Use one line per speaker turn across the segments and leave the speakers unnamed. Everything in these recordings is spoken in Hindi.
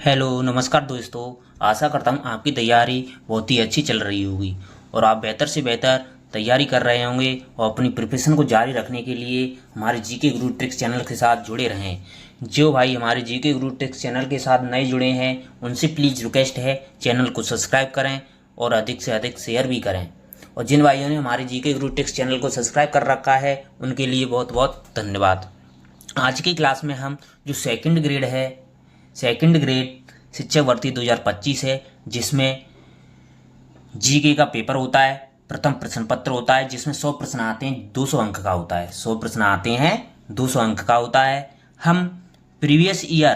हेलो नमस्कार दोस्तों। आशा करता हूँ आपकी तैयारी बहुत ही अच्छी चल रही होगी और आप बेहतर से बेहतर तैयारी कर रहे होंगे और अपनी प्रिपरेशन को जारी रखने के लिए हमारे जीके गुरु ट्रिक्स चैनल के साथ जुड़े रहें। जो भाई हमारे जीके गुरु ट्रिक्स चैनल के साथ नए जुड़े हैं उनसे प्लीज़ रिक्वेस्ट है चैनल को सब्सक्राइब करें और अधिक से अधिक शेयर भी करें। और जिन भाइयों ने हमारे जीके गुरु ट्रिक्स चैनल को सब्सक्राइब कर रखा है उनके लिए बहुत बहुत धन्यवाद। आज की क्लास में हम जो सेकंड ग्रेड शिक्षक भर्ती 2025 है, जिसमें जीके का पेपर होता है, प्रथम प्रश्न पत्र होता है जिसमें 100 प्रश्न आते हैं, 200 अंक का होता है। 100 प्रश्न आते हैं, 200 अंक का होता है। हम प्रीवियस ईयर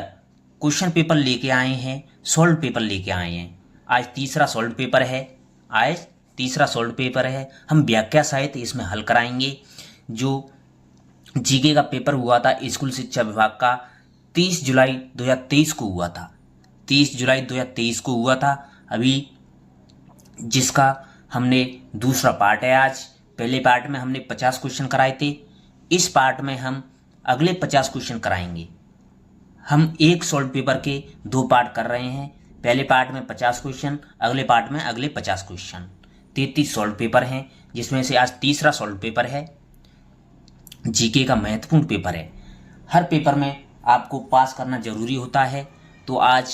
क्वेश्चन पेपर लेके आए हैं, सॉल्व पेपर लेके आए हैं। आज तीसरा सॉल्व पेपर है। हम व्याख्या सहित इसमें हल कराएंगे। जो जीके का पेपर हुआ था स्कूल शिक्षा विभाग का 30 जुलाई 2023 को हुआ था। 30 जुलाई 2023 को हुआ था अभी, जिसका हमने दूसरा पार्ट है आज। पहले पार्ट में हमने 50 क्वेश्चन कराए थे। इस पार्ट में हम अगले 50 क्वेश्चन कराएंगे। हम एक सॉल्व पेपर के 2 पार्ट कर रहे हैं। पहले पार्ट में 50 क्वेश्चन, अगले पार्ट में अगले 50 क्वेश्चन। 33 सॉल्व पेपर हैं, जिसमें से आज तीसरा सॉल्व पेपर है। जीके का महत्वपूर्ण पेपर है। हर पेपर में आपको पास करना जरूरी होता है। तो आज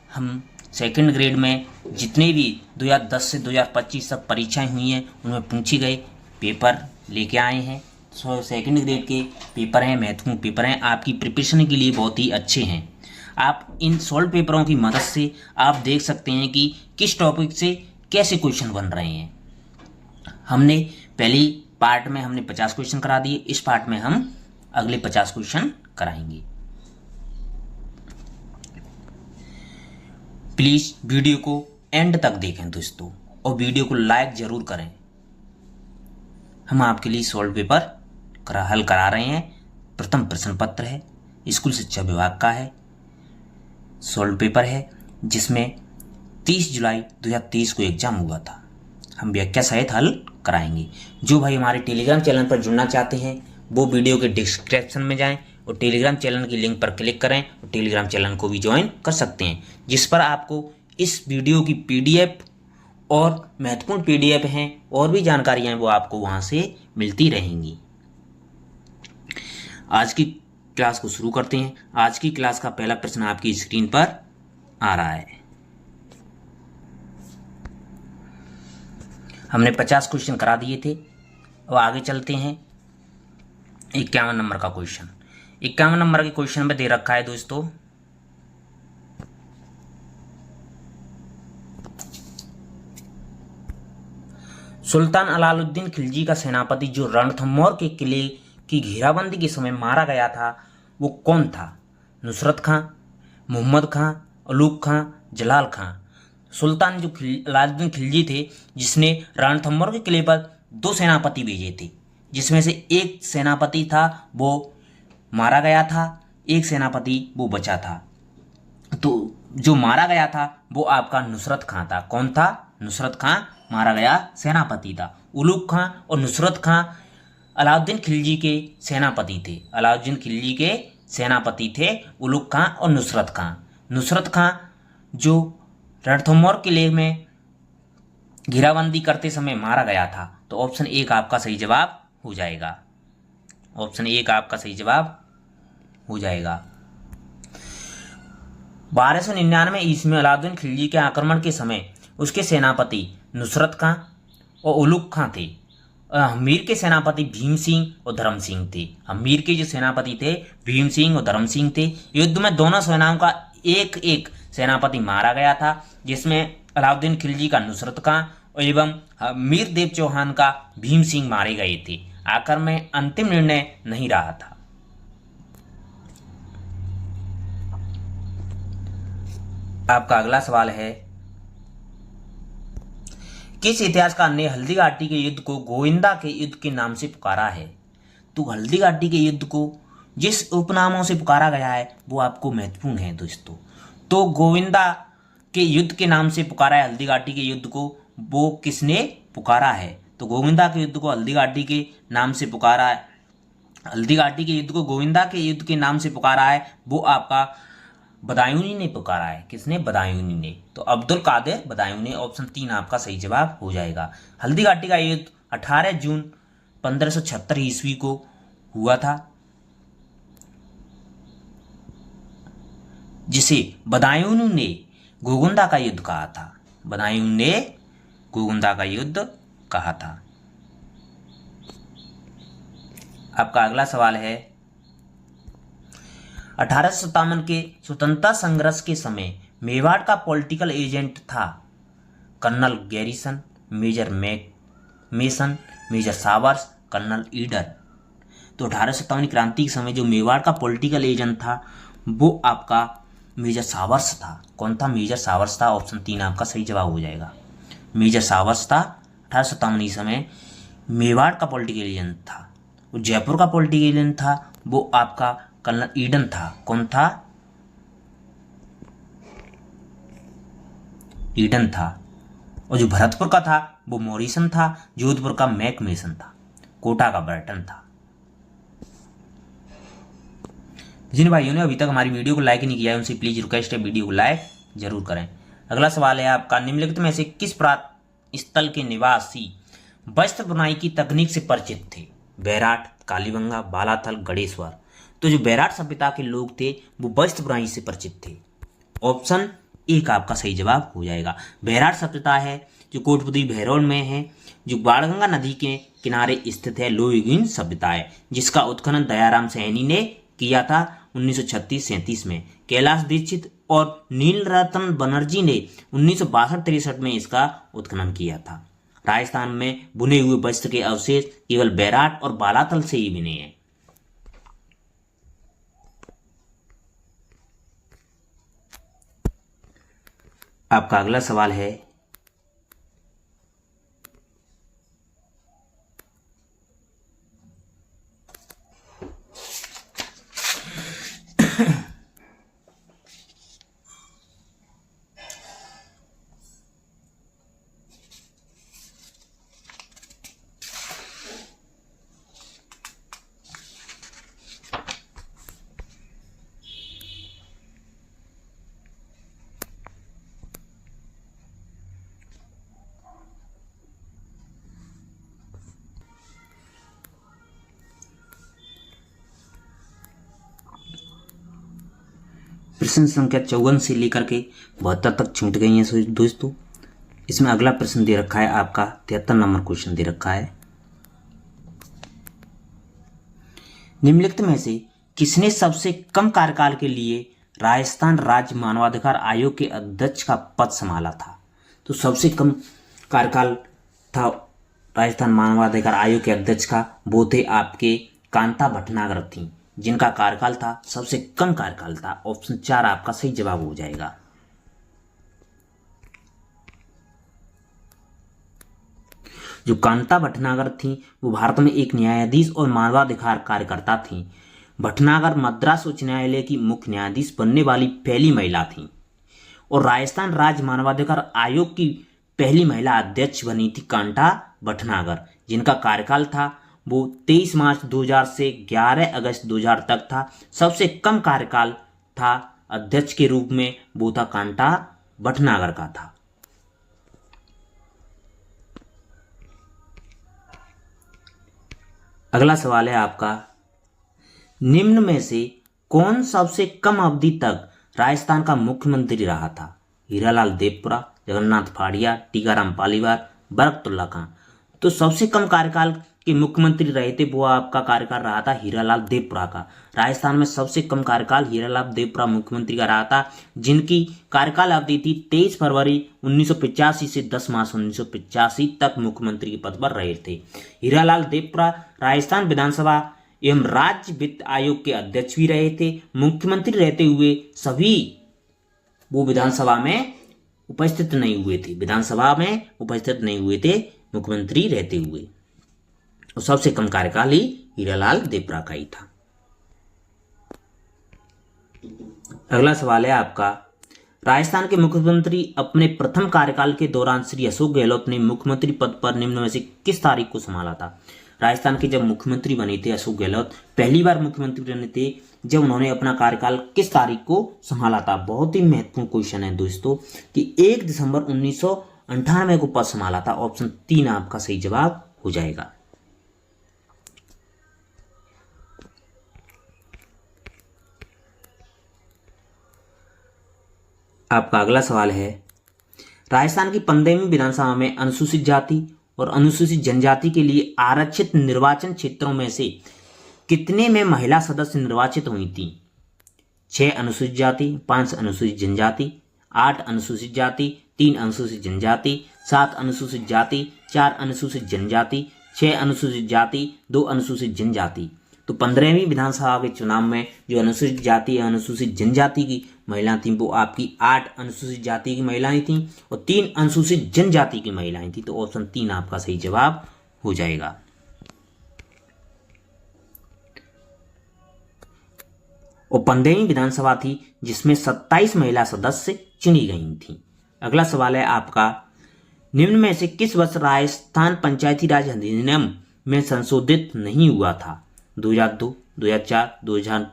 हम सेकंड ग्रेड में जितने भी 2010 से 2025 तक परीक्षाएं हुई हैं उनमें पूछे गए पेपर लेके आए हैं। सेकंड ग्रेड के पेपर हैं, महत्वपूर्ण पेपर हैं, आपकी प्रिपरेशन के लिए बहुत ही अच्छे हैं। आप इन सॉल्व पेपरों की मदद से आप देख सकते हैं कि किस टॉपिक से कैसे क्वेश्चन बन रहे हैं। हमने पहली पार्ट में हमने 50 क्वेश्चन करा दिए। इस पार्ट में हम अगले 50 क्वेश्चन कराएंगे। प्लीज वीडियो को एंड तक देखें दोस्तों, और वीडियो को लाइक जरूर करें। हम आपके लिए सॉल्व पेपर हल करा रहे हैं। प्रथम प्रश्न पत्र है, स्कूल शिक्षा विभाग का है, सॉल्व पेपर है, जिसमें 30 जुलाई 2023 को एग्जाम हुआ था। हम व्याख्या सहित हल कराएंगे। जो भाई हमारे टेलीग्राम चैनल पर जुड़ना चाहते हैं वो वीडियो के डिस्क्रिप्शन में जाएं और टेलीग्राम चैनल की लिंक पर क्लिक करें और टेलीग्राम चैनल को भी ज्वाइन कर सकते हैं, जिस पर आपको इस वीडियो की पीडीएफ और महत्वपूर्ण पीडीएफ हैं और भी जानकारियां वो आपको वहां से मिलती रहेंगी। आज की क्लास को शुरू करते हैं। आज की क्लास का पहला प्रश्न आपकी स्क्रीन पर आ रहा है। हमने 50 क्वेश्चन करा दिए थे और आगे चलते हैं। 51 नंबर का क्वेश्चन, 51 नंबर के क्वेश्चन में दे रखा है दोस्तों, सुल्तान अलाउद्दीन खिलजी का सेनापति जो रणथंभौर के किले की घेराबंदी के समय मारा गया था वो कौन था? नुसरत खां, मोहम्मद खां, उलूग खां, जलाल खां। सुल्तान जो अलाउद्दीन खिलजी थे जिसने रणथंभौर के किले पर 2 सेनापति भेजे थे, जिसमें से एक सेनापति था वो मारा गया था, एक सेनापति वो बचा था। तो जो मारा गया था वो आपका नुसरत खां था। कौन था? नुसरत खां मारा गया सेनापति था। उलूग खां और नुसरत खां अलाउद्दीन खिलजी के सेनापति थे। अलाउद्दीन खिलजी के सेनापति थे उलूग खां और नुसरत खां। नुसरत खां जो रणथंभौर किले में घेराबंदी करते समय मारा गया था। तो ऑप्शन 1 आपका सही जवाब हो जाएगा। ऑप्शन 1 आपका सही जवाब हो जाएगा। 1299 ईस्वी में अलाउद्दीन खिलजी के आक्रमण के समय उसके सेनापति नुसरत खां और उलूग खां थे। हमीर के सेनापति भीम सिंह और धर्म सिंह थे। हमीर के जो सेनापति थे भीम सिंह और धर्म सिंह थे। युद्ध में दोनों सेनाओं का एक एक सेनापति मारा गया था, जिसमें अलाउद्दीन खिलजी का नुसरत खां एवं हमीर देव चौहान का भीम सिंह मारे गए थे। आखिर में अंतिम निर्णय नहीं रहा था। आपका अगला सवाल है, किस इतिहासकार ने हल्दीघाटी के युद्ध को गोविंदा के युद्ध के नाम से पुकारा है? तो हल्दीघाटी के युद्ध को जिस उपनामों से पुकारा गया है वो आपको महत्वपूर्ण है दोस्तों। तो गोविंदा के युद्ध के नाम से पुकारा है हल्दीघाटी के युद्ध को, वो किसने पुकारा है? तो गोविंदा के युद्ध को हल्दीघाटी के नाम से पुकारा है। हल्दीघाटी के युद्ध को गोविंदा के युद्ध के नाम से पुकारा है वो आपका बदायूनी ने पुकारा है। किसने? बदायूनी ने। तो अब्दुल कादिर बदायूनी, ऑप्शन 3 आपका सही जवाब हो जाएगा। हल्दी घाटी का युद्ध 18 जून 1576 ईस्वी को हुआ था, जिसे बदायूं ने गोगुंदा का युद्ध कहा था। बदायूं ने गोगुंदा का युद्ध कहा था। आपका अगला सवाल है, 1857 के स्वतंत्रता संघर्ष के समय मेवाड़ का पॉलिटिकल एजेंट था colonel Garrison, major Mason, major Showers, colonel ईडर। तो 1857 क्रांति के समय जो मेवाड़ का पॉलिटिकल एजेंट था वो आपका मेजर सावर्स था। कौन था? मेजर सावर्स था। ऑप्शन 3 आपका सही जवाब हो जाएगा। मेजर सावर्स था। 1857 ईस्वी समय मेवाड़ का पॉलिटिकल एजेंट था। वो जयपुर का पॉलिटिकल एजेंट था वो आपका कर्नल ईडन था। कौन था? ईडन था। और जो भरतपुर का था वो मॉरिसन था। जोधपुर का मैक मेसन था। कोटा का बर्टन था। जिन भाइयों ने अभी तक हमारी वीडियो को लाइक नहीं किया है उनसे प्लीज रिक्वेस्ट है वीडियो को लाइक जरूर करें। अगला सवाल है आपका, निम्नलिखित में से किस प्रांत स्थल के निवासी वस्त्र बुनाई की तकनीक से परिचित थे? बैराट, कालीबंगा, बालाथल, गणेश्वर। तो जो बैराट सभ्यता के लोग थे वो वस्त्र बुनाई से परिचित थे। ऑप्शन 1 आपका सही जवाब हो जाएगा। बैराट सभ्यता है जो कोटपुतली भैरव में है, जो बाणगंगा नदी के किनारे स्थित है। लोहीगुइन सभ्यता है जिसका उत्खनन दयाराम सैनी ने किया था 1936-37 में। कैलाश दीक्षित और नीलरतन बनर्जी ने 1962-63 में इसका उत्खनन किया था। राजस्थान में बुने हुए वस्त्र के अवशेष केवल बैराट और बालातल से ही बने हैं। आपका अगला सवाल है, प्रश्न संख्या 54 से लेकर के 72 तक छूट गई हैं दोस्तों। इसमें अगला प्रश्न दे रखा है आपका 73 नंबर क्वेश्चन दे रखा है, निम्नलिखित में से किसने सबसे कम कार्यकाल के लिए राजस्थान राज्य मानवाधिकार आयोग के अध्यक्ष का पद संभाला था? तो सबसे कम कार्यकाल था राजस्थान मानवाधिकार आयोग के अध्यक्ष का, वो थे आपके कांता भटनागर थी, जिनका कार्यकाल था सबसे कम कार्यकाल था। ऑप्शन 4 आपका सही जवाब हो जाएगा। जो कांता भटनागर थी वो भारत में एक न्यायाधीश और मानवाधिकार कार्यकर्ता थी। भटनागर मद्रास उच्च न्यायालय की मुख्य न्यायाधीश बनने वाली पहली महिला थी और राजस्थान राज्य मानवाधिकार आयोग की पहली महिला अध्यक्ष बनी थी कांता भटनागर, जिनका कार्यकाल था वो 23 मार्च 2000 से 11 अगस्त 2000 तक था। सबसे कम कार्यकाल था अध्यक्ष के रूप में वो था कांता भटनागर का था। अगला सवाल है आपका, निम्न में से कौन सबसे कम अवधि तक राजस्थान का मुख्यमंत्री रहा था? हीरालाल देवपुरा, जगन्नाथ फाड़िया, टीकाराम पालीवाल, बरकतुल्ला खां। तो सबसे कम कार्यकाल के मुख्यमंत्री रहे थे वो आपका कार्यकाल रहा था हीरालाल देवपुरा का। राजस्थान में सबसे कम कार्यकाल हीरालाल देवपुरा मुख्यमंत्री का रहा था, जिनकी कार्यकाल अवधि थी 23 फरवरी 1985 से 10 मार्च 1985 तक मुख्यमंत्री के पद पर रहे थे। हीरालाल देवपुरा राजस्थान विधानसभा एवं राज्य वित्त आयोग के अध्यक्ष भी रहे थे। मुख्यमंत्री रहते हुए सभी वो विधानसभा में उपस्थित नहीं हुए थे, विधानसभा में उपस्थित नहीं हुए थे मुख्यमंत्री रहते हुए। और सबसे कम कार्यकाल ही हीरालाल देवपुरा का ही था। अगला सवाल है आपका, राजस्थान के मुख्यमंत्री अपने प्रथम कार्यकाल के दौरान श्री अशोक गहलोत ने मुख्यमंत्री पद पर निम्न में से किस तारीख को संभाला था। राजस्थान के जब मुख्यमंत्री बने थे अशोक गहलोत, पहली बार मुख्यमंत्री बने थे जब उन्होंने अपना कार्यकाल किस तारीख को संभाला था। बहुत ही महत्वपूर्ण क्वेश्चन है दोस्तों कि 1 दिसंबर 1998 को पद संभाला था। ऑप्शन 3 आपका सही जवाब हो जाएगा। आपका अगला सवाल है, राजस्थान की 15वीं विधानसभा में अनुसूचित जाति और अनुसूचित जनजाति के लिए आरक्षित निर्वाचन क्षेत्रों में से कितने में महिला सदस्य निर्वाचित हुई थी। 6 अनुसूचित जाति, 5 अनुसूचित जनजाति, 8 अनुसूचित जाति, 3 अनुसूचित जनजाति, 7 अनुसूचित जाति, 4 अनुसूचित जनजाति, 6 अनुसूचित जाति, 2 अनुसूचित जनजाति। तो 15वीं विधानसभा के चुनाव में जो अनुसूचित जाति या अनुसूचित जनजाति की महिला थी वो आपकी 8 अनुसूचित जाति की महिलाएं थी और 3 अनुसूचित जनजाति की महिलाएं थी। तो ऑप्शन 3 आपका सही जवाब हो जाएगा। और 15वीं विधानसभा थी जिसमें 27 महिला सदस्य चुनी गई थी। अगला सवाल है आपका, निम्न में से किस वर्ष राजस्थान पंचायती राज अधिनियम में संशोधित नहीं हुआ था। 2002, 2004,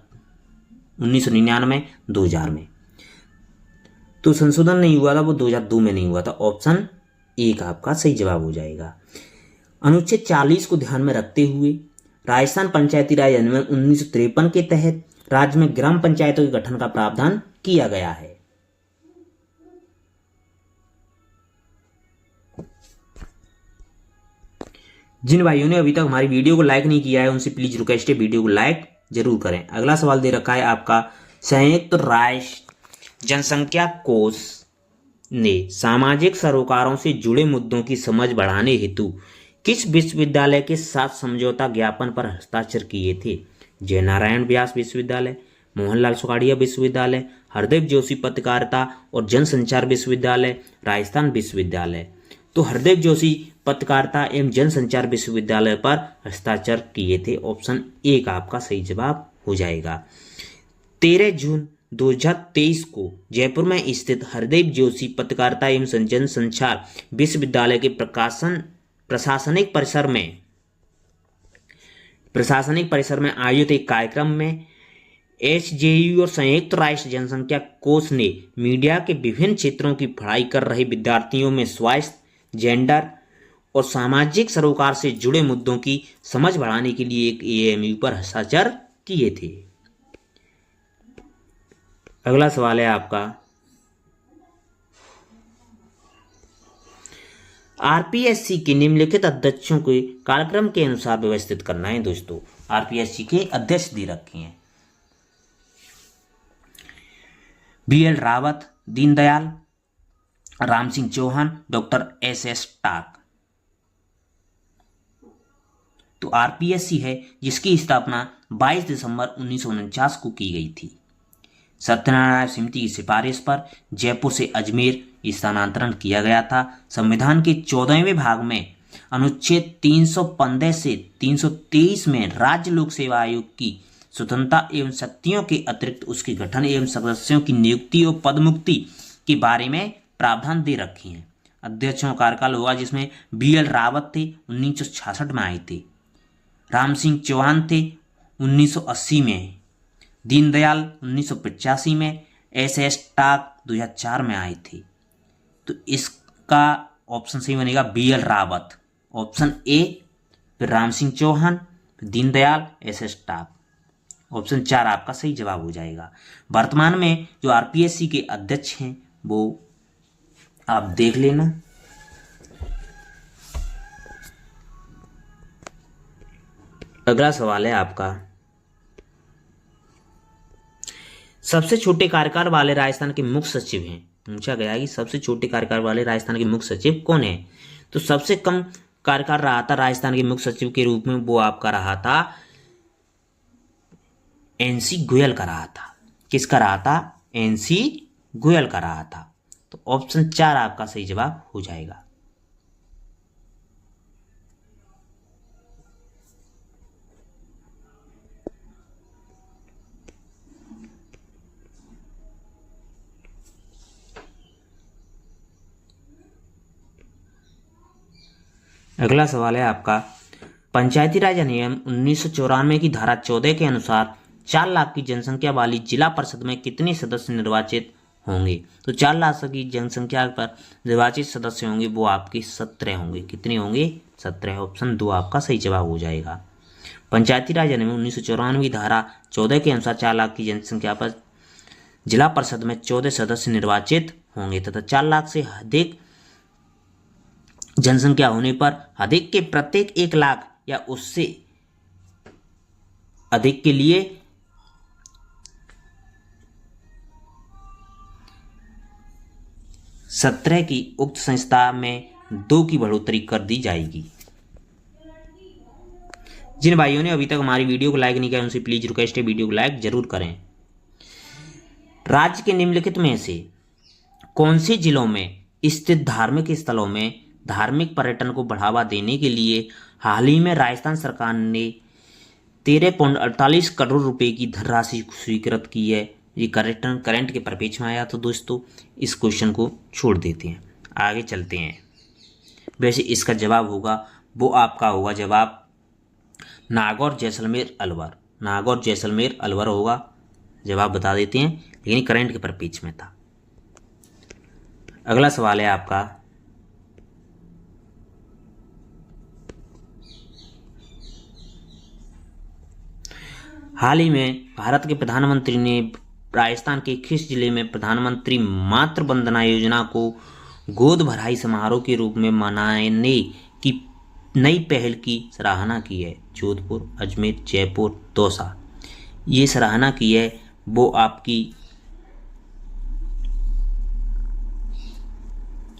1999, 2000 में। तो संशोधन नहीं हुआ था वो 2002 में नहीं हुआ था। ऑप्शन 1 आपका सही जवाब हो जाएगा। अनुच्छेद 40 को ध्यान में रखते हुए राजस्थान पंचायती राज अधिनियम 1953 के तहत राज्य में ग्राम पंचायतों के गठन का प्रावधान किया गया है। जिन भाइयों ने अभी तक हमारी वीडियो को लाइक नहीं किया है उनसे प्लीज रिक्वेस्ट है वीडियो को लाइक जरूर करें। अगला सवाल दे रखा है आपका, संयुक्त राष्ट्र जनसंख्या कोष ने सामाजिक सरोकारों से जुड़े मुद्दों की समझ बढ़ाने हेतु किस विश्वविद्यालय के साथ समझौता ज्ञापन पर हस्ताक्षर किए थे। जयनारायण व्यास विश्वविद्यालय, मोहनलाल सुखाड़िया विश्वविद्यालय, हरदेव जोशी पत्रकारिता और जनसंचार विश्वविद्यालय, राजस्थान विश्वविद्यालय। तो हरदेव जोशी पत्रकारिता एवं जनसंचार विश्वविद्यालय पर हस्ताक्षर किए थे। ऑप्शन 1 आपका सही जवाब हो जाएगा। 13 जून 2023 को जयपुर में स्थित हरदेव जोशी पत्रकारिता एवं जनसंचार विश्वविद्यालय के प्रशासनिक परिसर में आयोजित एक कार्यक्रम में एसजेयू और संयुक्त राष्ट्र जनसंख्या कोष ने मीडिया के विभिन्न क्षेत्रों की पढ़ाई कर रहे विद्यार्थियों में स्वास्थ्य, जेंडर और सामाजिक सरोकार से जुड़े मुद्दों की समझ बढ़ाने के लिए एक एएमयू पर हस्ताक्षर किए थे। अगला सवाल है आपका, आरपीएससी के निम्नलिखित अध्यक्षों के कार्यक्रम के अनुसार व्यवस्थित करना है। दोस्तों आरपीएससी के अध्यक्ष दे रखे हैं, BL Rawat, Deendayal, Ram Singh Chauhan, doctor S Tak. तो आरपीएससी है जिसकी स्थापना 22 दिसंबर 1949 को की गई थी। सत्यनारायण समिति की सिफारिश पर जयपुर से अजमेर स्थानांतरण किया गया था। संविधान के 14वें भाग में अनुच्छेद 315 से 323 में राज्य लोक सेवा आयोग की स्वतंत्रता एवं शक्तियों के अतिरिक्त उसके गठन एवं सदस्यों की नियुक्ति और पदमुक्ति के बारे में प्रावधान दे रखे हैं। अध्यक्षों का कार्यकाल होगा जिसमें बीएल रावत थे 1966 में आए थे, राम सिंह चौहान थे 1980 में, दीनदयाल 1985 में, एस टाक 2004 में आए थे। तो इसका ऑप्शन सही बनेगा बीएल रावत, ऑप्शन ए, फिर राम सिंह चौहान, फिर दीनदयाल, एस टाक। ऑप्शन 4 आपका सही जवाब हो जाएगा। वर्तमान में जो आरपीएससी के अध्यक्ष हैं वो आप देख लेना। अगला सवाल है आपका, सबसे छोटे कार्यकाल वाले राजस्थान के मुख्य सचिव हैं। पूछा गया कि सबसे छोटे कार्यकाल वाले राजस्थान के मुख्य सचिव कौन है। तो सबसे कम कार्यकाल रहा था राजस्थान के मुख्य सचिव के रूप में वो आपका रहा था एनसी गोयल का रहा था। किसका रहा था? एनसी गोयल का रहा था। तो ऑप्शन 4 आपका सही जवाब हो जाएगा। अगला सवाल है आपका, पंचायती राज अधिनियम 1994 की धारा 14 के अनुसार 4 लाख की जनसंख्या वाली जिला परिषद में कितने सदस्य निर्वाचित होंगे? तो 4 लाख की जनसंख्या पर निर्वाचित सदस्य होंगे वो आपके 17 होंगे। कितने होंगे? 17। ऑप्शन 2 आपका सही जवाब हो जाएगा। पंचायती राज अधिनियम 1994 की धारा 14 के अनुसार 4 लाख की जनसंख्या पर जिला परिषद में 14 सदस्य निर्वाचित होंगे तथा 4 लाख से अधिक जनसंख्या होने पर अधिक के प्रत्येक 1 लाख या उससे अधिक के लिए 17 की उक्त संस्था में 2 की बढ़ोतरी कर दी जाएगी। जिन भाइयों ने अभी तक हमारी वीडियो को लाइक नहीं किया उनसे प्लीज रिक्वेस्ट है वीडियो को लाइक जरूर करें। राज्य के निम्नलिखित में से कौन से जिलों में स्थित धार्मिक स्थलों में धार्मिक पर्यटन को बढ़ावा देने के लिए हाल ही में राजस्थान सरकार ने 13.48 करोड़ रुपए की धनराशि स्वीकृत की है? ये करंट के परिप्रेक्ष्य में आया। तो दोस्तों इस क्वेश्चन को छोड़ देते हैं, आगे चलते हैं। वैसे इसका जवाब होगा वो आपका होगा जवाब नागौर जैसलमेर अलवर। नागौर जैसलमेर अलवर होगा, जवाब बता देते हैं, लेकिन करंट के परिप्रेक्ष्य में था। अगला सवाल है आपका, हाल ही में भारत के प्रधानमंत्री ने राजस्थान के किस जिले में प्रधानमंत्री मातृ वंदना योजना को गोद भराई समारोह के रूप में मनाने की नई पहल की सराहना की है? जोधपुर, अजमेर, जयपुर, दौसा। ये सराहना की है वो आपकी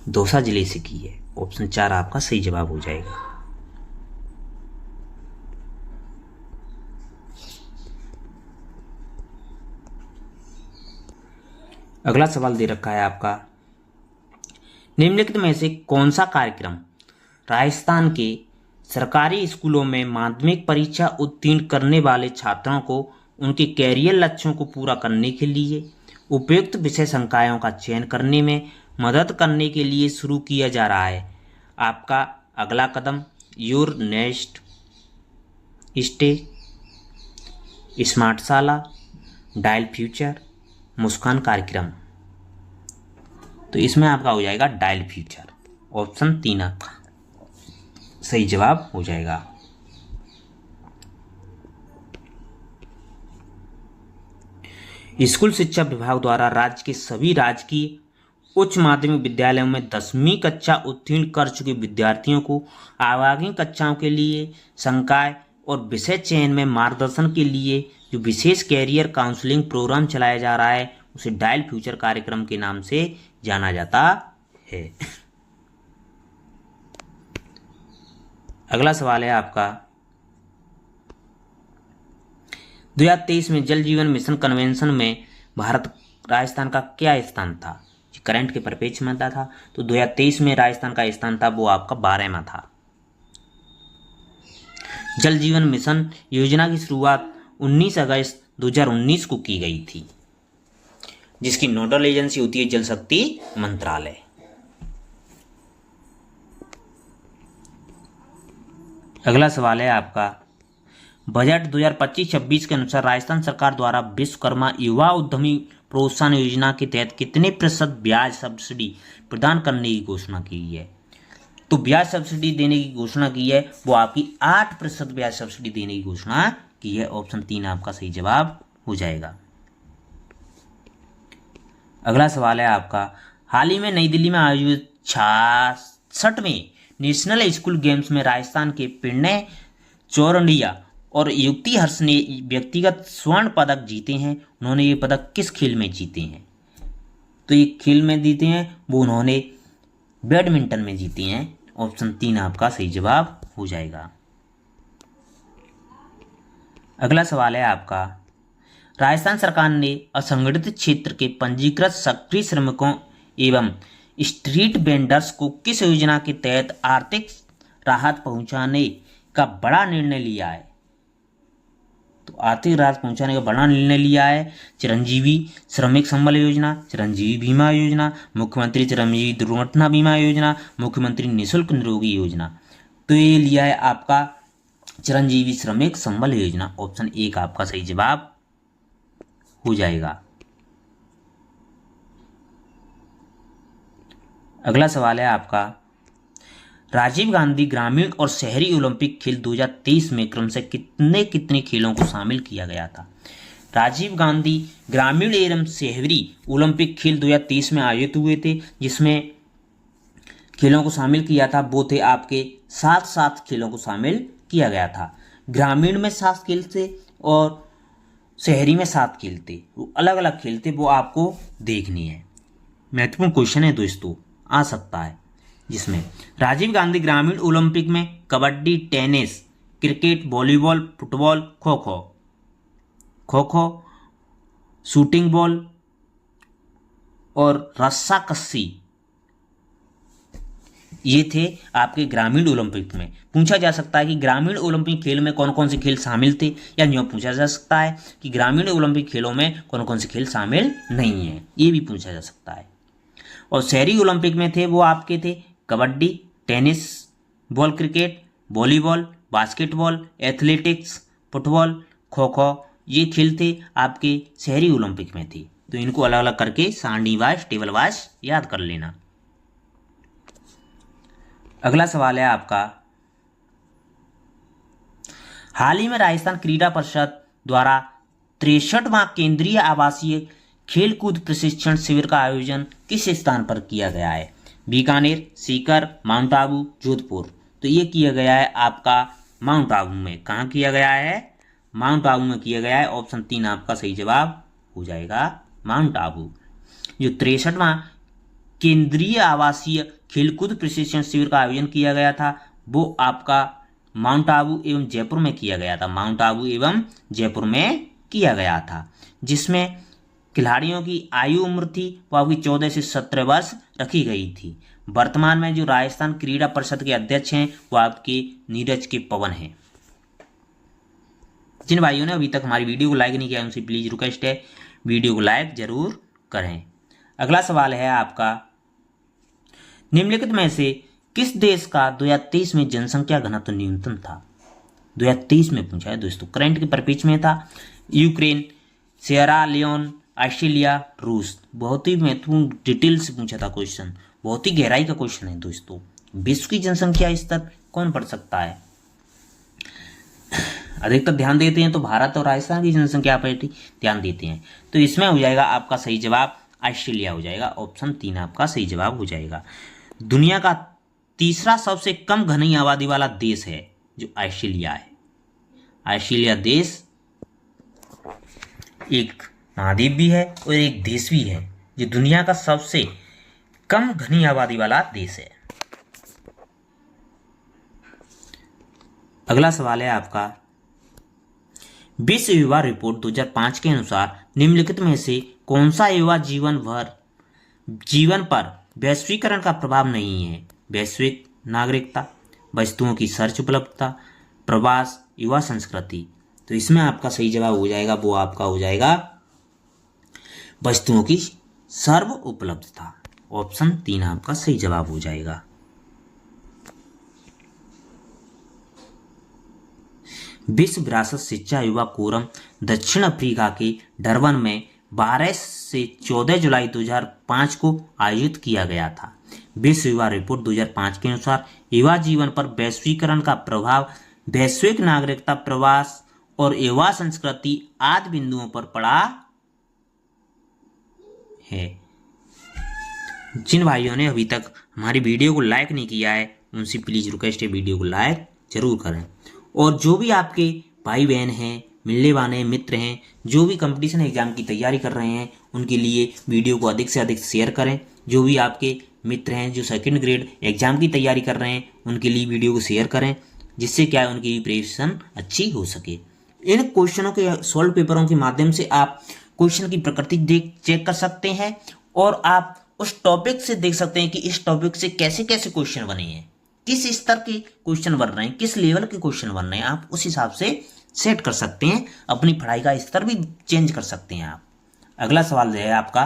दौसा जिले से की है। ऑप्शन 4 आपका सही जवाब हो जाएगा। अगला सवाल दे रखा है आपका, निम्नलिखित में से कौन सा कार्यक्रम राजस्थान के सरकारी स्कूलों में माध्यमिक परीक्षा उत्तीर्ण करने वाले छात्रों को उनके कैरियर लक्ष्यों को पूरा करने के लिए उपयुक्त विषय संकायों का चयन करने में मदद करने के लिए शुरू किया जा रहा है? आपका अगला कदम your next stage, Smartshala, dial future, Muskaan कार्यक्रम। तो इसमें आपका हो जाएगा डायल फ्यूचर। ऑप्शन 3 आपका सही जवाब हो जाएगा। स्कूल शिक्षा विभाग द्वारा राज्य के सभी राजकीय उच्च माध्यमिक विद्यालयों में 10वीं कक्षा उत्तीर्ण कर चुके विद्यार्थियों को आगामी कक्षाओं के लिए संकाय और विषय चयन में मार्गदर्शन के लिए जो विशेष कैरियर काउंसलिंग प्रोग्राम चलाया जा रहा है उसे डायल फ्यूचर कार्यक्रम के नाम से जाना जाता है। अगला सवाल है आपका, 2023 में जल जीवन मिशन कन्वेंशन में भारत राजस्थान का क्या स्थान था? करंट के परिप्रेक्ष्य में था। तो 2023 में राजस्थान का स्थान था वो आपका 12वां था। जल जीवन मिशन योजना की शुरुआत 19 अगस्त 2019 को की गई थी, जिसकी नोडल एजेंसी होती है जल शक्ति मंत्रालय। अगला सवाल है आपका, बजट 2025-26 के अनुसार राजस्थान सरकार द्वारा विश्वकर्मा युवा उद्यमी प्रोत्साहन योजना के तहत कितने प्रतिशत ब्याज सब्सिडी प्रदान करने की घोषणा की है? तो ब्याज सब्सिडी देने की घोषणा की है वो आपकी 8% ब्याज सब्सिडी देने की घोषणा की है। ऑप्शन 3 आपका सही जवाब हो जाएगा। अगला सवाल है आपका, हाल ही में नई दिल्ली में आयोजित 66वें नेशनल स्कूल गेम्स में राजस्थान के प्रणय चौरंडिया और युक्ति हर्ष ने व्यक्तिगत स्वर्ण पदक जीते हैं। उन्होंने ये पदक किस खेल में जीते हैं? तो ये खेल में जीते हैं वो उन्होंने बैडमिंटन में जीते हैं। ऑप्शन 3 आपका सही जवाब हो जाएगा। अगला सवाल है आपका, राजस्थान सरकार ने असंगठित क्षेत्र के पंजीकृत सक्रिय श्रमिकों एवं स्ट्रीट वेंडर्स को किस योजना के तहत आर्थिक राहत पहुंचाने का बड़ा निर्णय लिया है? तो आर्थिक राहत पहुंचाने का बड़ा निर्णय लिया है चिरंजीवी श्रमिक संबल योजना, चिरंजीवी बीमा योजना, मुख्यमंत्री चिरंजीवी दुर्घटना बीमा योजना, मुख्यमंत्री निःशुल्क निरोगी योजना। तो ये लिया है आपका चिरंजीवी श्रमिक संबल योजना। ऑप्शन ए का आपका सही जवाब हो जाएगा। अगला सवाल है आपका, राजीव गांधी ग्रामीण और शहरी ओलंपिक खेल 2023 में क्रमशः कितने खेलों को शामिल किया गया था। राजीव गांधी ग्रामीण एवं शहरी ओलंपिक खेल 2023 में आयोजित हुए थे, जिसमें खेलों को शामिल किया था वो थे आपके 7 खेलों को शामिल किया गया था। ग्रामीण में 7 खेल थे और शहरी में 7 खेल थे, वो अलग अलग खेल थे, वो आपको देखनी है। महत्वपूर्ण क्वेश्चन है दोस्तों, आ सकता है। जिसमें राजीव गांधी ग्रामीण ओलंपिक में kabaddi, tennis, cricket, volleyball, football, kho kho, shooting ball और रस्साकशी, ये थे आपके ग्रामीण ओलंपिक में। पूछा जा सकता है कि ग्रामीण ओलंपिक खेल में कौन कौन से खेल शामिल थे, या यूँ पूछा जा सकता है कि ग्रामीण ओलंपिक खेलों में कौन कौन से खेल शामिल नहीं है, ये भी पूछा जा सकता है। और शहरी ओलंपिक में थे वो आपके थे kabaddi, tennis ball, cricket, volleyball, basketball, athletics, football, kho kho, ये खेल थे आपके शहरी ओलंपिक में थे। तो इनको अलग अलग करके सारणीवाइज, टेबल वाइज याद कर लेना। अगला सवाल है आपका, हाल ही में राजस्थान क्रीड़ा परिषद द्वारा 63वां केंद्रीय आवासीय खेलकूद प्रशिक्षण शिविर का आयोजन किस स्थान पर किया गया है। बीकानेर, सीकर, माउंट आबू, जोधपुर। तो ये किया गया है आपका माउंट आबू में। कहाँ किया गया है? माउंट आबू में किया गया है। ऑप्शन 3 आपका सही जवाब हो जाएगा, माउंट आबू। जो 63वां केंद्रीय आवासीय खेलकूद प्रशिक्षण शिविर का आयोजन किया गया था वो आपका माउंट आबू एवं जयपुर में किया गया था। माउंट आबू एवं जयपुर में किया गया था, जिसमें खिलाड़ियों की आयु उम्र थी वो आपकी 14 से 17 वर्ष रखी गई थी। वर्तमान में जो राजस्थान क्रीड़ा परिषद के अध्यक्ष हैं वो आपके नीरज के पवन हैं। जिन भाइयों ने अभी तक हमारी वीडियो को लाइक नहीं किया उनसे प्लीज रिक्वेस्ट है वीडियो को लाइक जरूर करें। अगला सवाल है आपका, निम्नलिखित में से किस देश का 2023 में जनसंख्या घनत्व न्यूनतम था। 2023 में पूछा है दोस्तों, करंट के परिप्रेक्ष्य में था। यूक्रेन, सियरा लियोन, ऑस्ट्रेलिया, रूस। बहुत ही महत्वपूर्ण डिटेल से पूछा था क्वेश्चन, बहुत ही गहराई का क्वेश्चन है दोस्तों। विश्व की जनसंख्या स्तर कौन पढ़ सकता है? अधिकतर ध्यान देते हैं तो भारत और राजस्थान की जनसंख्या पर ध्यान देते हैं। तो इसमें हो जाएगा आपका सही जवाब ऑस्ट्रेलिया हो जाएगा। ऑप्शन 3 आपका सही जवाब हो जाएगा। दुनिया का तीसरा सबसे कम घनी आबादी वाला देश है जो ऑस्ट्रेलिया है। ऑस्ट्रेलिया देश एक महाद्वीप भी है और एक देश भी है जो दुनिया का सबसे कम घनी आबादी वाला देश है। अगला सवाल है आपका, विश्व युवा रिपोर्ट 2005 के अनुसार निम्नलिखित में से कौन सा युवा जीवन पर वैश्वीकरण का प्रभाव नहीं है। वैश्विक नागरिकता, वस्तुओं की सर्च उपलब्धता, प्रवास, युवा संस्कृति। तो इसमें आपका सही जवाब हो जाएगा, वो आपका हो जाएगा वस्तुओं की सर्व उपलब्धता। ऑप्शन 3 आपका सही जवाब हो जाएगा। विश्व विरासत शिक्षा युवा कोरम दक्षिण अफ्रीका के डरबन में 12 से 14 जुलाई 2005 को आयोजित किया गया था। विश्व युवा रिपोर्ट 2005 के अनुसार युवा जीवन पर वैश्वीकरण का प्रभाव वैश्विक नागरिकता, प्रवास और युवा संस्कृति आदि बिंदुओं पर पड़ा है। जिन भाइयों ने अभी तक हमारी वीडियो को लाइक नहीं किया है उनसे प्लीज रिक्वेस्ट है वीडियो को लाइक जरूर करें। और जो भी आपके भाई बहन हैं, मिलने वाले मित्र हैं, जो भी कंपटीशन एग्जाम की तैयारी कर रहे हैं उनके लिए वीडियो को अधिक से अधिक शेयर करें। जो भी आपके मित्र हैं जो सेकंड ग्रेड एग्जाम की तैयारी कर रहे हैं उनके लिए वीडियो को शेयर करें, जिससे क्या है उनकी प्रिपरेशन अच्छी हो सके। इन क्वेश्चनों के सॉल्व पेपरों के माध्यम से आप क्वेश्चन की प्रकृति चेक कर सकते हैं और आप उस टॉपिक से देख सकते हैं कि इस टॉपिक से कैसे कैसे क्वेश्चन बने हैं, किस स्तर के क्वेश्चन बन रहे हैं, किस लेवल के क्वेश्चन बन रहे हैं। आप उस हिसाब से सेट कर सकते हैं, अपनी पढ़ाई का स्तर भी चेंज कर सकते हैं आप। अगला सवाल है आपका,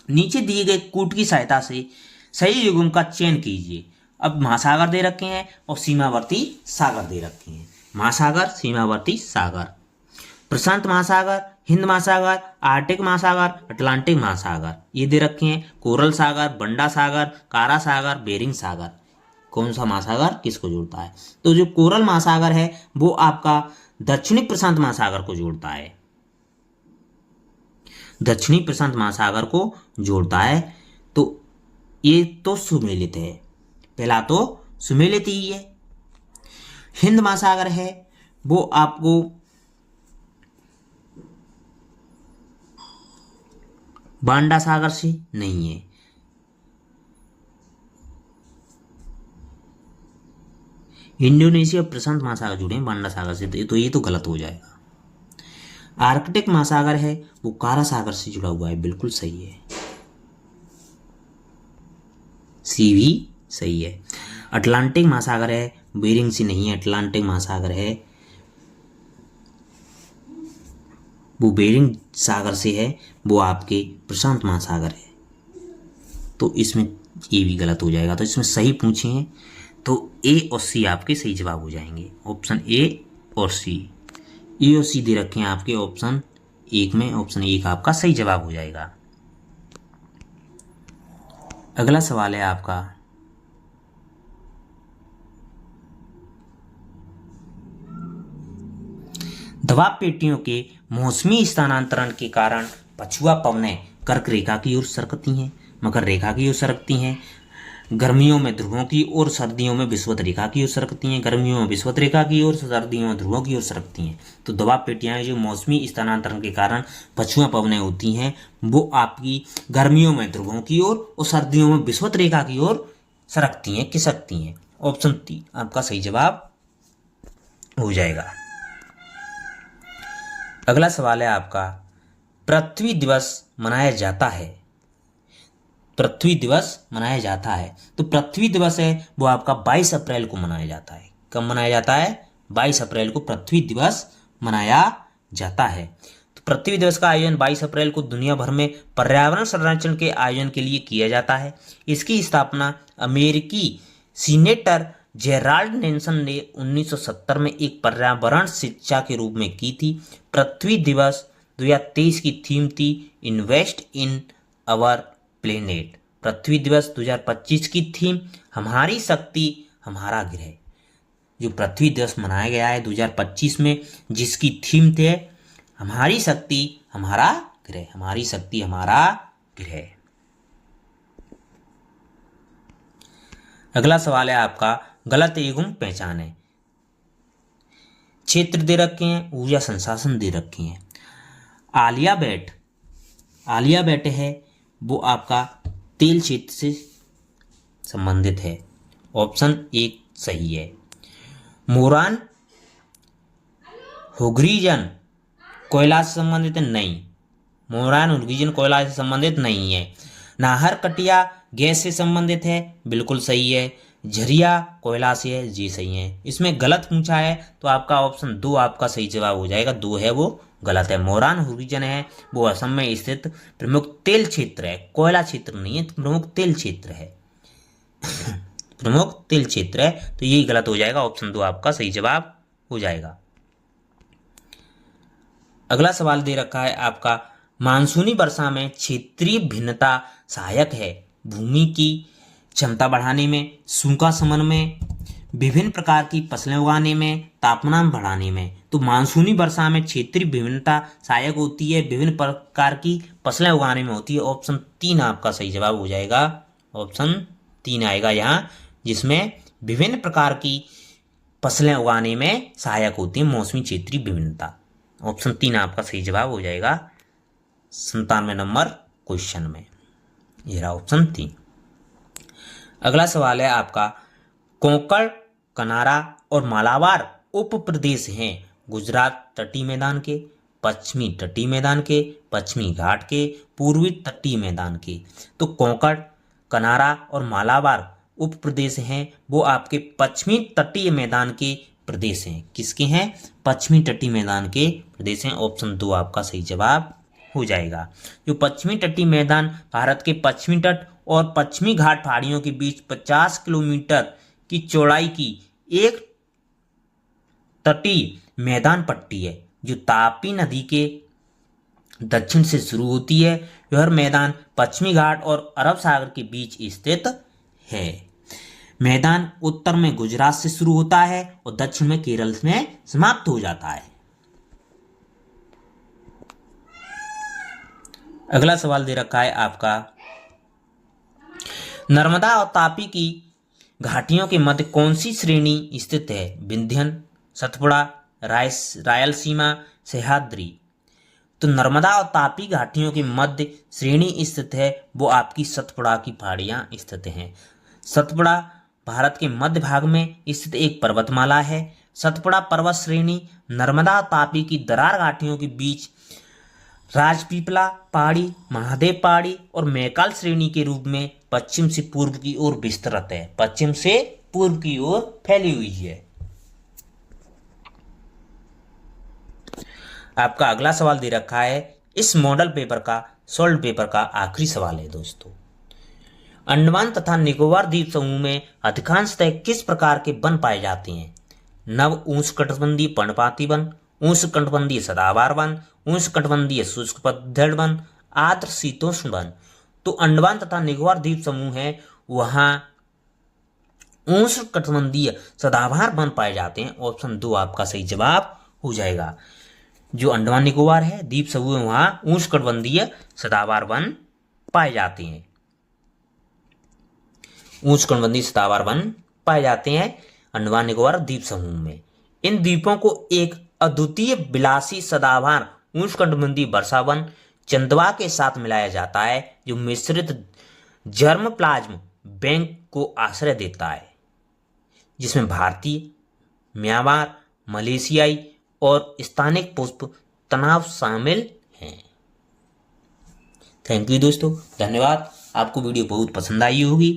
नीचे दिए गए कूट की सहायता से सही युग्म का चयन कीजिए। अब महासागर दे रखे हैं और सीमावर्ती सागर दे रखे हैं। महासागर, सीमावर्ती सागर, प्रशांत महासागर, हिंद महासागर, आर्कटिक महासागर, अटलांटिक महासागर ये दे रखे हैं। कोरल सागर, बंडा सागर, कारा सागर, बेरिंग सागर, कौन सा महासागर किसको जोड़ता है? तो जो कोरल महासागर है वो आपका दक्षिणी प्रशांत महासागर को जोड़ता है, दक्षिणी प्रशांत महासागर को जोड़ता है। तो ये तो सुमेलित है, पहला तो सुमेलित ही है। हिंद महासागर है वो आपको बांडा सागर से नहीं है, इंडोनेशिया प्रशांत महासागर जुड़े हैं बांडा सागर से, तो ये तो गलत हो जाएगा। आर्कटिक महासागर है वो कारा सागर से जुड़ा हुआ है, बिल्कुल सही है, सी भी सही है। अटलांटिक महासागर है, बेरिंग सी नहीं है, अटलांटिक महासागर है वो बेरिंग सागर से है, वो आपके प्रशांत महासागर है, तो इसमें ये भी गलत हो जाएगा। तो इसमें सही पूछे हैं तो ए और सी आपके सही जवाब हो जाएंगे, ऑप्शन ए और सी। ए और सी दे रखे हैं आपके ऑप्शन एक में, ऑप्शन एक आपका सही जवाब हो जाएगा। अगला सवाल है आपका, दबाव पेटियों के मौसमी स्थानांतरण के कारण पछुआ पवनें कर्क रेखा की ओर सरकती हैं, मकर रेखा की ओर सरकती हैं, गर्मियों में ध्रुवों की ओर, सर्दियों में विषुवत रेखा की ओर सरकती हैं, गर्मियों में विषुवत रेखा की ओर, सर्दियों में ध्रुवों की ओर सरकती हैं। तो दबाव पेटियां जो मौसमी स्थानांतरण के कारण पछुआ पवनें होती हैं वो आपकी गर्मियों में ध्रुवों की ओर और सर्दियों में विषुवत रेखा की ओर सरकती हैं, खिसकती हैं। ऑप्शन 3 आपका सही जवाब हो जाएगा। अगला सवाल है आपका, पृथ्वी दिवस मनाया जाता है, पृथ्वी दिवस मनाया जाता है, तो पृथ्वी दिवस है वो आपका 22 अप्रैल को मनाया जाता है। कब मनाया जाता है? 22 अप्रैल को पृथ्वी दिवस मनाया जाता है। तो पृथ्वी दिवस का आयोजन 22 अप्रैल को दुनिया भर में पर्यावरण संरक्षण के आयोजन के लिए किया जाता है। इसकी स्थापना अमेरिकी सीनेटर जेराल्ड नेल्सन ने 1970 में एक पर्यावरण शिक्षा के रूप में की थी। पृथ्वी दिवस 2023 की थीम थी इन्वेस्ट इन अवर प्लेनेट। पृथ्वी दिवस 2025 की थीम हमारी शक्ति हमारा ग्रह। जो पृथ्वी दिवस मनाया गया है 2025 में, जिसकी थीम थे हमारी शक्ति हमारा ग्रह, हमारी शक्ति हमारा ग्रह। अगला सवाल है आपका, गलत एवं पहचाने। क्षेत्र दे रखे हैं, ऊर्जा संसाधन दे रखे हैं। आलिया बेट है वो आपका तेल क्षेत्र से संबंधित है, ऑप्शन 1 सही है। मोरान हुगरीजन कोयला से संबंधित है, नहीं, मोरान हुगरीजन कोयला से संबंधित नहीं है। नाहर कटिया गैस से संबंधित है, बिल्कुल सही है। झरिया कोयला से है, जी सही है। इसमें गलत पूछा है तो आपका ऑप्शन 2 आपका सही जवाब हो जाएगा, 2 है वो गलत है। मोरान हुगरीजन है वो असम में स्थित प्रमुख तेल क्षेत्र है, कोयला क्षेत्र नहीं है, तो प्रमुख तेल क्षेत्र है प्रमुख तेल क्षेत्र है, तो यही गलत हो जाएगा, ऑप्शन 2 आपका सही जवाब हो जाएगा। अगला सवाल दे रखा है आपका, मानसूनी वर्षा में क्षेत्रीय भिन्नता सहायक है भूमि की क्षमता बढ़ाने में, सूखा शमन में, विभिन्न प्रकार की फसलें उगाने में, तापमान बढ़ाने में। तो मानसूनी वर्षा में क्षेत्रीय विभिन्नता सहायक होती है, विभिन्न प्रकार की फसलें उगाने में होती है, ऑप्शन 3 आपका सही जवाब हो जाएगा, ऑप्शन 3 आएगा यहाँ, जिसमें विभिन्न प्रकार की फसलें उगाने में सहायक होती है मौसमी क्षेत्रीय विभिन्नता। ऑप्शन 3 आपका सही जवाब हो जाएगा 97 नंबर क्वेश्चन में, ये रहा ऑप्शन 3। अगला सवाल है आपका, कोंकण, कनारा और मालाबार उप प्रदेश हैं गुजरात तटीय मैदान के, पश्चिमी तटीय मैदान के, पश्चिमी घाट के, पूर्वी तटीय मैदान के। तो कोंकण, कनारा और मालाबार उप प्रदेश हैं वो आपके पश्चिमी तटीय मैदान के प्रदेश हैं। किसके हैं? पश्चिमी तटीय मैदान के प्रदेश हैं, ऑप्शन 2 आपका सही जवाब हो जाएगा। जो पश्चिमी तटीय मैदान भारत के पश्चिमी तट और पश्चिमी घाट पहाड़ियों के बीच 50 किलोमीटर की चौड़ाई की एक तटीय मैदान पट्टी है, जो तापी नदी के दक्षिण से शुरू होती है। यह मैदान पश्चिमी घाट और अरब सागर के बीच स्थित है। मैदान उत्तर में गुजरात से शुरू होता है और दक्षिण में केरल में समाप्त हो जाता है। अगला सवाल दे रखा है आपका, नर्मदा और तापी की घाटियों के मध्य कौन सी श्रेणी स्थित है? विंध्यन, सतपुड़ा, रायलसीमा, सह्याद्री। तो नर्मदा और तापी घाटियों के मध्य श्रेणी स्थित है वो आपकी सतपुड़ा की पहाड़ियां स्थित हैं। सतपुड़ा भारत के मध्य भाग में स्थित एक पर्वतमाला है। सतपुड़ा पर्वत श्रेणी नर्मदा और तापी की दरार घाटियों के बीच राजपीपला पहाड़ी, महादेव पहाड़ी और मैकाल श्रेणी के रूप में पश्चिम से पूर्व की ओर विस्तृत है। पश्चिम से पूर्व की ओर फैली हुई है। आपका अगला सवाल दे रखा है, इस मॉडल पेपर का सॉल्व पेपर का आखिरी सवाल है दोस्तों। अंडमान तथा निकोबार द्वीप समूह में अधिकांशतः किस प्रकार के वन पाए जाते हैं? नव उष्णकटिबंधीय पर्णपाती वन, उष्णकटिबंधीय सदाबहार वन, उष्णकटिबंधीय शुष्क पतझड़ वन, आर्द्र शीतोष्ण वन। तो अंडमान तथा निकोबार द्वीप समूह है, वहां उष्णकटिबंधीय सदाबहार वन पाए जाते हैं। ऑप्शन 2 आपका सही जवाब हो जाएगा। जो अंडमान निकोबार है द्वीप समूह है, वहां उष्णकटिबंधीय सदाबहार वन पाए जाते हैं। उष्णकटिबंधीय सदाबहार वन पाए जाते हैं अंडमान निकोबार द्वीप समूह में। इन द्वीपों को एक अद्वितीय विलासी सदाबहार उष्णकटिबंधीय वर्षा वन चंदवा के साथ मिलाया जाता है, जो मिश्रित जर्म प्लाज्म बैंक को आश्रय देता है, जिसमें भारतीय, म्यांमार, मलेशियाई और स्थानिक पुष्प तनाव शामिल हैं। थैंक यू दोस्तों, धन्यवाद। आपको वीडियो बहुत पसंद आई होगी।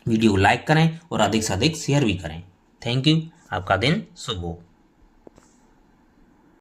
वीडियो को लाइक करें और अधिक से अधिक शेयर भी करें। Thank you. आपका दिन शुभ हो।